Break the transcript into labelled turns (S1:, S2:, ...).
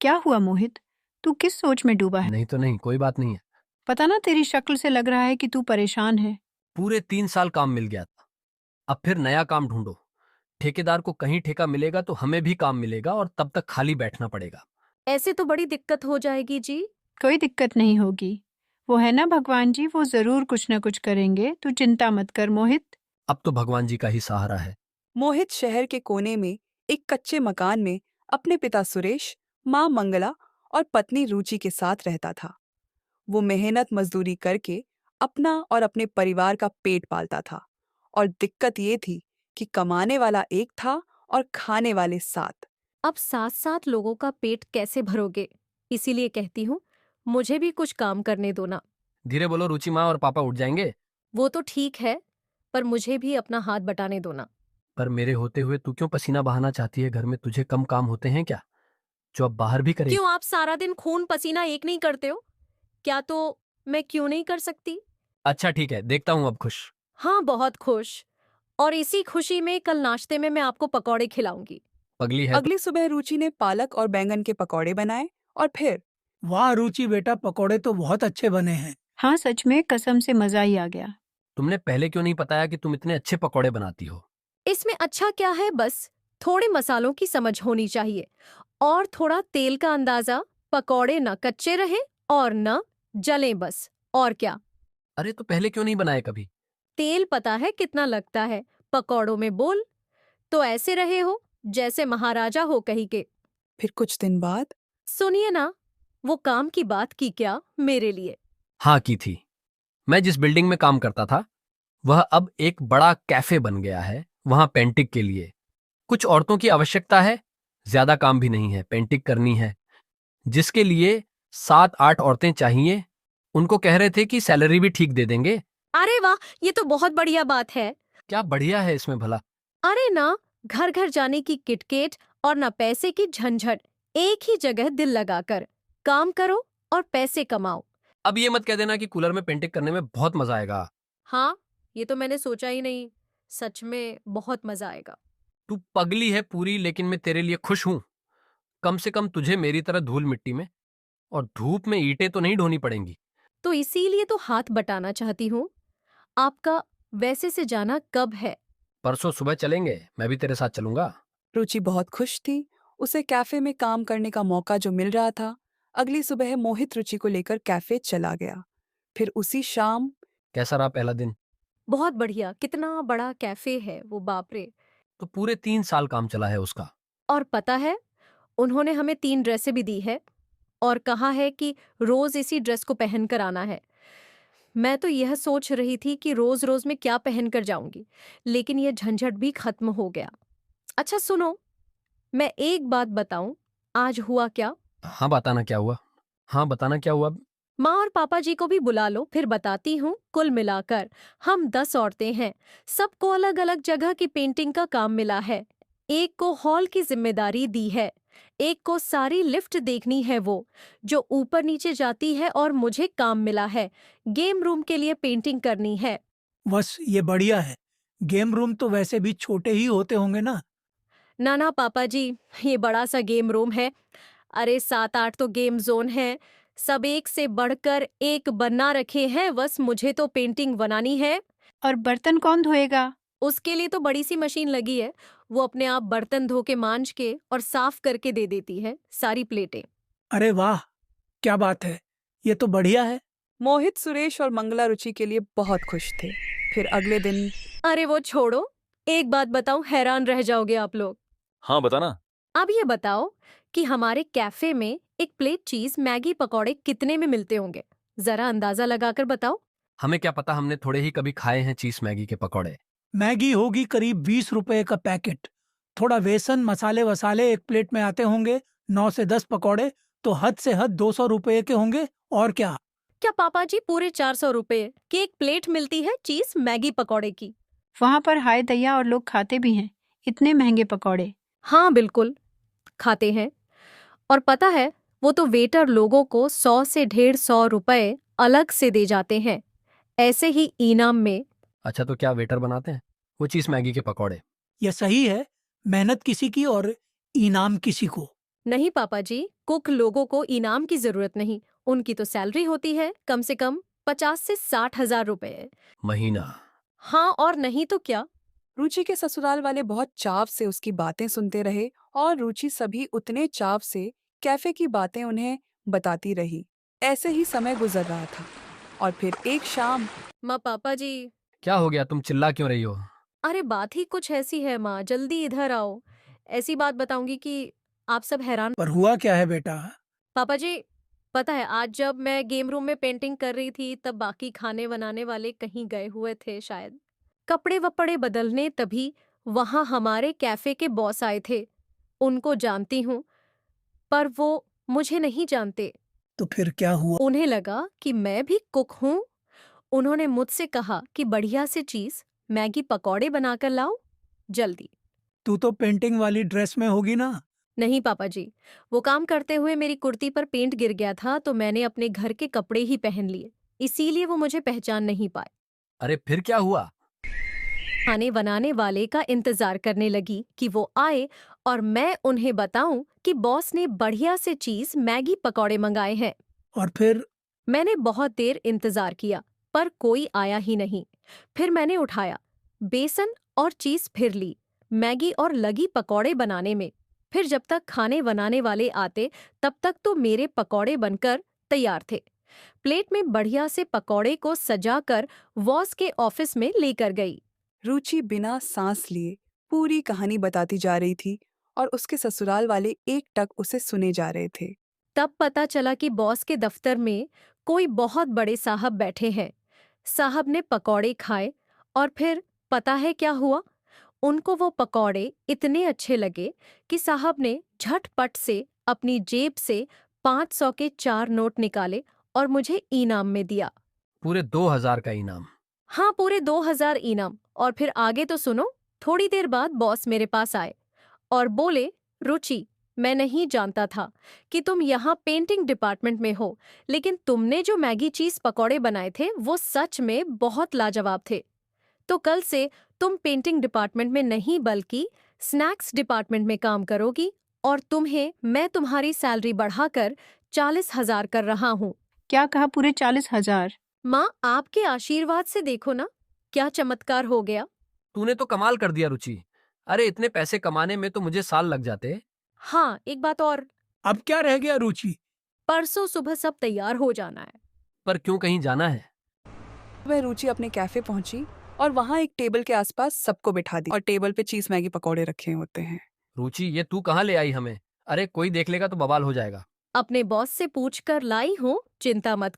S1: क्या हुआ मोहित? तू किस सोच में डूबा है?
S2: नहीं तो नहीं, कोई बात नहीं है।
S1: पता ना, तेरी शक्ल से लग रहा है कि तू परेशान है।
S2: पूरे 3 साल काम मिल गया था। अब फिर नया काम ढूंढो। ठेकेदार को कहीं ठेका मिलेगा तो हमें भी काम मिलेगा और तब तक खाली बैठना पड़ेगा।
S3: ऐसे तो बड़ी दिक्कत हो जाएगी जी।
S1: कोई दिक्कत नहीं होगी। वो है ना भगवान जी, वो जरूर कुछ न कुछ करेंगे, तू चिंता मत कर मोहित।
S2: अब तो भगवान जी का ही सहारा है।
S4: मोहित शहर के कोने में एक कच्चे मकान में अपने पिता सुरेश, माँ मंगला और पत्नी रुचि के साथ रहता था। वो मेहनत मजदूरी करके अपना और अपने परिवार का पेट पालता था और दिक्कत ये थी कि कमाने वाला एक था और खाने वाले 7।
S3: अब 7-7 लोगों का पेट कैसे भरोगे? इसीलिए कहती हूँ, मुझे भी कुछ काम करने दो ना।
S2: धीरे बोलो, रुचि माँ और पापा उठ जाएंगे।
S3: वो तो ठीक है, पर मुझे भी अपना हाथ बटाने दो ना।
S2: पर मेरे होते हुए तू क्यों पसीना बहाना चाहती है? घर में तुझे कम काम होते हैं क्या, जो अब बाहर भी करेगी?
S3: क्यों आप सारा दिन खून पसीना एक नहीं करते हो? क्या तो मैं क्यों नहीं कर सकती?
S2: अच्छा ठीक है, देखता हूँ अब खुश।
S3: हाँ, बहुत खुश। और इसी खुशी में कल नाश्ते में मैं आपको पकौड़े खिलाऊंगी।
S2: पगली है तो।
S4: अगली सुबह रुचि ने पालक और बैंगन के पकौड़े बनाए और फिर
S5: वाह रुचि बेटा, पकोड़े तो बहुत अच्छे बने हैं।
S1: हाँ सच में, कसम से मजा ही आ गया।
S2: तुमने पहले क्यों नहीं बताया कि तुम इतने अच्छे पकौड़े बनाती हो?
S3: इसमें अच्छा क्या है, बस थोड़े मसालों की समझ होनी चाहिए और थोड़ा तेल का अंदाजा। पकौड़े न कच्चे रहे और न जलें, बस। और क्या?
S2: अरे तो पहले क्यों नहीं बनाए कभी?
S3: तेल पता है कितना लगता है पकौड़ों में, बोल। तो ऐसे रहे हो जैसे महाराजा हो कहीं के।
S4: फिर कुछ दिन बाद
S3: सुनिए ना, वो काम की बात की क्या मेरे लिए?
S2: हाँ की थी। मैं जिस बिल्डिंग में काम करता था वह अब एक बड़ा कैफे बन गया है। वहां पेंटिंग के लिए कुछ औरतों की आवश्यकता है। ज्यादा काम भी नहीं है, पेंटिंग करनी है जिसके लिए 7-8 औरतें चाहिए। उनको कह रहे थे कि सैलरी भी ठीक दे देंगे।
S3: अरे वाह, ये तो बहुत बढ़िया बात है।
S2: क्या बढ़िया है इसमें भला?
S3: अरे ना, घर घर जाने की किटकिट और ना पैसे की झंझट। एक ही जगह दिल लगाकर काम करो और पैसे कमाओ।
S2: अब ये मत कह देना कि कूलर में पेंटिंग करने में बहुत मजा आएगा।
S3: हाँ, ये तो मैंने सोचा ही नहीं। सच में बहुत मजा आएगा।
S2: तू पगली है पूरी, लेकिन मैं तेरे लिए खुश हूं। कम से कम तुझे मेरी तरह धूल मिट्टी में और धूप में ईंटें तो नहीं ढोनी पड़ेंगी।
S3: तो इसीलिए तो हाथ बटाना चाहती हूँ। आपका वैसे से जाना कब है?
S2: परसों सुबह चलेंगे, मैं भी तेरे साथ चलूंगा।
S4: रुचि बहुत खुश थी। उसे कैफे में काम करने का मौका जो मिल रहा था। अगली सुबह मोहित रुचि को लेकर कैफे चला गया। फिर उसी शाम
S2: कैसा रहा पहला दिन?
S3: बहुत बढ़िया। कितना बड़ा कैफे है वो, बाप रे।
S2: तो पूरे 3 साल काम चला है उसका।
S3: और पता है, उन्होंने हमें 3 ड्रेसें भी दी है और कहा है कि रोज इसी ड्रेस को पहन कर आना है। मैं तो यह सोच रही थी कि रोज रोज मैं क्या पहन कर जाऊंगी, लेकिन यह झंझट भी खत्म हो गया। अच्छा सुनो, मैं एक बात बताऊं, आज हुआ क्या?
S2: हाँ बताना क्या हुआ। हाँ बताना क्या हुआ।
S3: माँ और पापा जी को भी बुला लो, फिर बताती हूँ। कुल मिलाकर हम 10 औरतें हैं। सबको अलग अलग जगह की पेंटिंग का काम मिला है। एक को हॉल की जिम्मेदारी दी है, एक को सारी लिफ्ट देखनी है वो जो ऊपर नीचे जाती है, और मुझे काम मिला है गेम रूम के लिए पेंटिंग करनी है।
S5: बस ये बढ़िया है। गेम रूम तो वैसे भी छोटे ही होते होंगे ना।
S3: ना ना पापा जी, ये बड़ा सा गेम रूम है। अरे 7-8 तो गेम जोन है। सब एक से बढ़कर एक बना रखे हैं, बस मुझे तो पेंटिंग बनानी है।
S1: और बर्तन कौन धोएगा?
S3: उसके लिए तो बड़ी सी मशीन लगी है। वो अपने आप बर्तन धो के मांज के और साफ करके दे देती है सारी प्लेटें।
S5: अरे वाह, क्या बात है, ये तो बढ़िया है।
S4: मोहित, सुरेश और मंगला रुचि के लिए बहुत खुश थे। फिर अगले दिन
S3: अरे वो छोड़ो, एक बात बताऊं, हैरान रह जाओगे आप लोग।
S6: हाँ बताना।
S3: अब ये बताओ कि हमारे कैफे में एक प्लेट चीज मैगी पकौड़े कितने में मिलते होंगे? जरा अंदाजा लगाकर बताओ।
S2: हमें क्या पता, हमने थोड़े ही कभी खाए हैं चीज मैगी के पकौड़े।
S5: मैगी होगी करीब 20 रुपए का पैकेट। थोड़ा बेसन मसाले वसाले एक प्लेट में आते होंगे। 9 से 10 पकौड़े तो हद से हद 200 रुपए के होंगे। और क्या।
S3: क्या पापा जी, पूरे 400 रुपए की एक प्लेट मिलती है चीज मैगी पकौड़े की?
S1: वहां पर हाय दैया, और लोग खाते भी हैं इतने महंगे पकौड़े।
S3: हाँ बिल्कुल, खाते हैं। और पता है, वो तो वेटर लोगों को 100 से 150 रुपए अलग से दे जाते हैं, ऐसे ही इनाम में।
S2: अच्छा तो क्या वेटर बनाते हैं वो चीज मैगी के पकौड़े?
S5: ये सही है, मेहनत किसी की और इनाम किसी को।
S3: नहीं पापा जी, कुक लोगों को इनाम की जरूरत नहीं, उनकी तो सैलरी होती है कम से कम 50 से 60 हजार रुपए।
S2: महीना?
S3: हाँ और नहीं तो क्या।
S4: रुचि के ससुराल वाले बहुत चाव से उसकी बातें सुनते रहे और रुचि सभी उतने चाव से कैफे की बातें उन्हें बताती रही। ऐसे ही समय गुजर रहा था और फिर एक शाम
S3: माँ पापा जी,
S2: क्या हो गया, तुम चिल्ला क्यों रही हो?
S3: अरे बात ही कुछ ऐसी है माँ, जल्दी इधर आओ। ऐसी बात बताऊंगी कि आप सब हैरान।
S5: पर हुआ क्या है बेटा?
S3: पापा जी, पता है आज जब मैं गेम रूम में पेंटिंग कर रही थी तब बाकी खाने बनाने वाले कहीं गए हुए थे शायद, कपड़े वपड़े बदलने, तभी वहां हमारे कैफे के बॉस आए थे। उनको जानती हूँ पर वो मुझे नहीं जानते।
S5: तो फिर क्या हुआ?
S3: उन्हें लगा कि मैं भी कुक हूँ। उन्होंने मुझसे कहा कि बढ़िया से चीज मैगी पकौड़े बनाकर लाओ जल्दी।
S5: तू तो पेंटिंग वाली ड्रेस में होगी ना?
S3: नहीं पापा जी, वो काम करते हुए मेरी कुर्ती पर पेंट गिर गया था तो मैंने अपने घर के कपड़े ही पहन लिए, इसीलिए वो मुझे पहचान नहीं पाए।
S2: अरे फिर क्या हुआ?
S3: खाने बनाने वाले का इंतजार करने लगी कि वो आए और मैं उन्हें बताऊं कि बॉस ने बढ़िया से चीज मैगी पकौड़े मंगाए हैं।
S5: और फिर?
S3: मैंने बहुत देर इंतजार किया पर कोई आया ही नहीं। फिर मैंने उठाया, बेसन और चीज फिर ली, मैगी और लगी पकौड़े बनाने में। फिर जब तक खाने बनाने वाले आते तब तक तो मेरे पकौड़े बनकर तैयार थे। प्लेट में बढ़िया से पकौड़े को सजाकर बॉस के ऑफिस में लेकर गई।
S4: रुचि बिना सांस लिए पूरी कहानी बताती जा रही थी और उसके ससुराल वाले एक टक उसे सुने जा रहे थे।
S3: तब पता चला कि बॉस के दफ्तर में कोई बहुत बड़े साहब बैठे हैं। साहब ने पकौड़े खाए और फिर पता है क्या हुआ? उनको वो पकौड़े इतने अच्छे लगे कि साहब ने झटपट से अपनी जेब से 500 के 4 नोट निकाले और मुझे इनाम में दिया।
S2: पूरे 2000 का इनाम?
S3: हाँ, पूरे 2000 इनाम। और फिर आगे तो सुनो। थोड़ी देर बाद बॉस मेरे पास आए और बोले, रुचि, मैं नहीं जानता था कि तुम यहाँ पेंटिंग डिपार्टमेंट में हो, लेकिन तुमने जो मैगी चीज पकौड़े बनाए थे वो सच में बहुत लाजवाब थे। तो कल से तुम पेंटिंग डिपार्टमेंट में नहीं बल्कि स्नैक्स डिपार्टमेंट में काम करोगी और तुम्हें मैं तुम्हारी सैलरी बढ़ाकर 40,000 कर रहा हूँ।
S1: क्या कहा, पूरे 40,000?
S3: माँ, आपके आशीर्वाद से देखो ना क्या चमत्कार हो गया।
S2: तूने तो कमाल कर दिया रुचि। अरे इतने पैसे कमाने में तो मुझे साल लग जाते।
S3: हाँ, एक बात और,
S5: अब क्या रह गया रुचि?
S3: परसों सुबह सब तैयार हो जाना है।
S2: पर क्यों, कहीं जाना है?
S4: वह रुचि अपने कैफे पहुंची और वहां एक टेबल के आसपास सबको बिठा दी और टेबल पे चीज मैगी पकौड़े रखे होते हैं।
S2: रुचि, ये तू कहाँ ले आई हमें? अरे कोई देख लेगा तो बवाल हो जाएगा।
S3: अपने बॉस से पूछकर लाई हूँ, चिंता मत